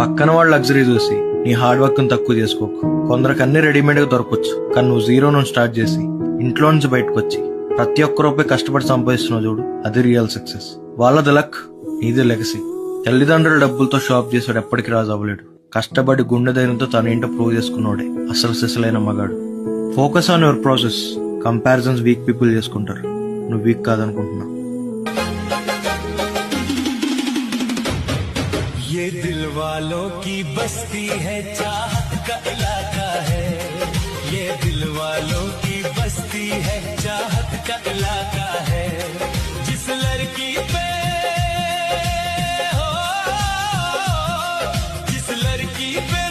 పక్కన వాళ్ళ లగ్జరీ చూసి నీ హార్డ్ వర్క్ తక్కువ చేసుకోకు. కొందరికి అన్ని రెడీమేడ్ గా దొరకవచ్చు, కానీ నువ్వు జీరో నుంచి స్టార్ట్ చేసి ఇంట్లో నుంచి బయటకు వచ్చి ప్రతి ఒక్క రూపాయి కష్టపడి సంపాదిస్తున్నావు చూడు, అది రియల్ సక్సెస్. వాళ్ళది లక్, నీది లెగసీ. తల్లిదండ్రుల డబ్బులతో షాప్ చేసాడు ఎప్పటికీ రాజు అవ్వలేడు. కష్టపడి గుండె ధైర్యంతో తనేంటో ప్రూవ్ చేసుకున్నాడే అసలు సిసలైన మగాడు. Focus on your process. Comparisons weak people చేసుకుంటారు, నువ్వు వీక్ కాదనుకుంటున్నావు. ये दिल वालों की बस्ती है, चाहत का इलाका है। ये दिल वालों की बस्ती है, चाहत का इलाका है। जिस लड़की पे हो, जिस लड़की पे